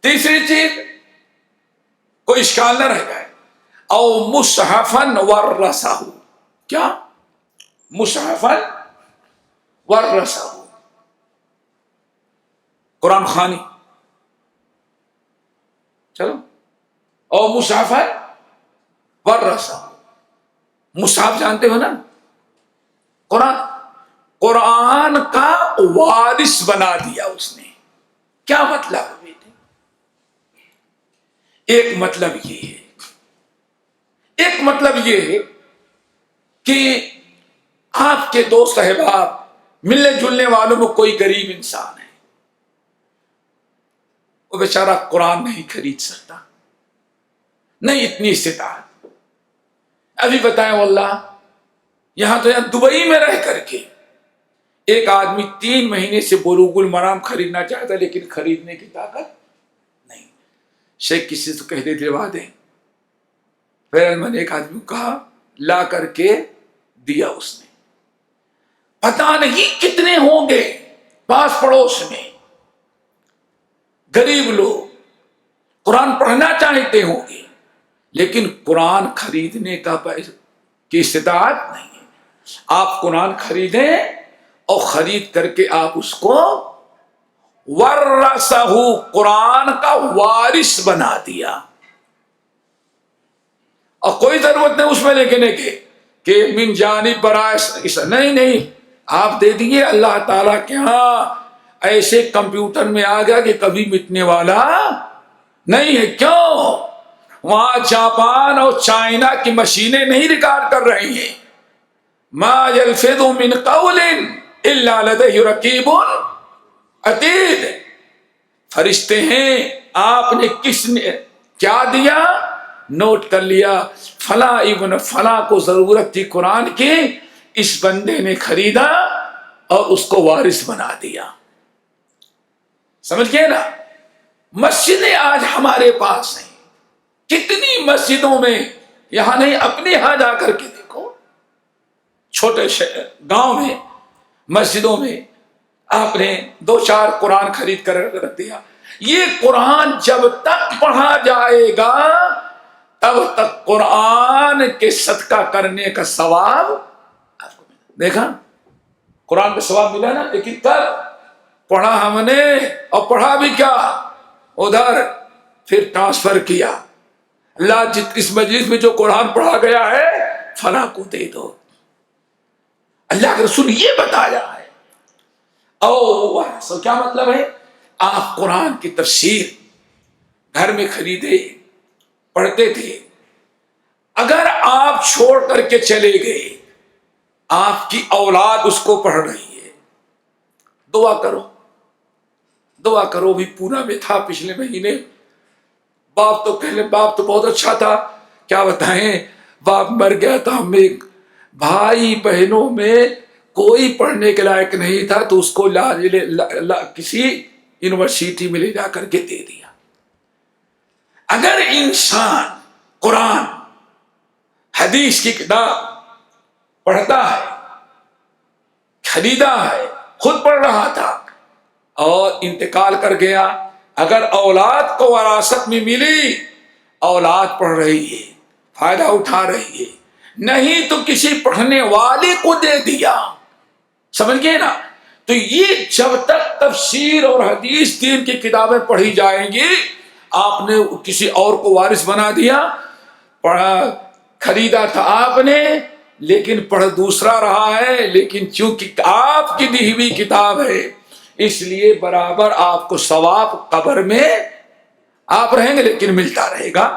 تیسری چیز کوئی اشکال نہ رہ جائے، او مصحفن ورثہ، کیا مصحفن ورثہ، قرآن خوانی، چلو، او مصحفن ورثہ، مصحف جانتے ہو نا، قرآن کا وارث بنا دیا اس نے۔ کیا مطلب ہے بیٹے؟ ایک مطلب یہ ہے کہ آپ کے دوست احباب ملنے جلنے والوں میں کوئی غریب انسان ہے، وہ بیچارہ قرآن نہیں خرید سکتا، نہیں اتنی استطاعت۔ ابھی بتائیں واللہ، یہاں دبئی میں رہ کر کے ایک آدمی 3 مہینے سے بلوغ المرام خریدنا چاہتا لیکن خریدنے کی طاقت نہیں۔ شیخ کسی سے کہہ دے دلوا دیں، پھر میں نے ایک آدمی کو کہا، لا کر کے دیا اس نے۔ پتہ نہیں کتنے ہوں گے پاس پڑوس میں غریب لوگ قرآن پڑھنا چاہتے ہوں گے لیکن قرآن خریدنے کی استطاعت نہیں ہے۔ آپ قرآن خریدیں اور خرید کر کے آپ اس کو ورثہ، قرآن کا وارث بنا دیا، اور کوئی ضرورت نہیں اس میں لکھنے کے کہ من جانب برائے، نہیں، آپ دے دیے۔ اللہ تعالیٰ کے ہاں ایسے کمپیوٹر میں آ گیا کہ کبھی مٹنے والا نہیں ہے۔ کیوں؟ وہاں جاپان اور چائنا کی مشینیں نہیں ریکارڈ کر رہی ہیں، ما یلفظ من قول الا لدیہ رقیب عتید۔ فرشتے ہیں، آپ نے کس نے کیا دیا نوٹ کر لیا، فلاں ابن فلاں کو ضرورت تھی قرآن کی، اس بندے نے خریدا اور اس کو وارث بنا دیا۔ سمجھ گئے نا؟ مسجدیں آج ہمارے پاس ہیں، کتنی مسجدوں میں، یہاں نہیں اپنے یہاں جا کر کے دیکھو، چھوٹے گاؤں میں مسجدوں میں آپ نے 2-4 قرآن خرید کر رکھ دیا۔ یہ قرآن جب تک پڑھا جائے گا تب تک قرآن کے صدقہ کرنے کا ثواب آپ کو ملا۔ دیکھا قرآن کا ثواب ملا نا، لیکن کل پڑھا ہم نے، اور پڑھا بھی کیا، ادھر پھر ٹرانسفر کیا، اللہ اس مجلس میں جو قرآن پڑھا گیا ہے فلاں کو دے دو۔ اللہ کے رسول یہ بتایا ہے۔ سو کیا مطلب ہے؟ آپ قرآن کی تفسیر گھر میں خریدے، پڑھتے تھے، اگر آپ چھوڑ کر کے چلے گئے، آپ کی اولاد اس کو پڑھ رہی ہے، دعا کرو بھی پورا میں تھا پچھلے مہینے، باپ تو بہت اچھا تھا، کیا بتائیں، باپ مر گیا تھا، ہمیں بھائی بہنوں میں کوئی پڑھنے کے لائق نہیں تھا تو اس کو کسی یونیورسٹی میں لے جا کر کے دے دیا۔ اگر انسان قرآن حدیث کی کتاب پڑھتا ہے، خریدا ہے، خود پڑھ رہا تھا اور انتقال کر گیا، اگر اولاد کو وراثت میں ملی، اولاد پڑھ رہی ہے، فائدہ اٹھا رہی ہے، نہیں تو کسی پڑھنے والے کو دے دیا، سمجھ گئے نا؟ تو یہ جب تک تفسیر اور حدیث دین کی کتابیں پڑھی جائیں گی، آپ نے کسی اور کو وارث بنا دیا، پڑھا خریدا تھا آپ نے لیکن پڑھ دوسرا رہا ہے، لیکن چونکہ آپ کی دی ہوئی کتاب ہے اس لیے برابر آپ کو ثواب قبر میں آپ رہیں گے لیکن ملتا رہے گا۔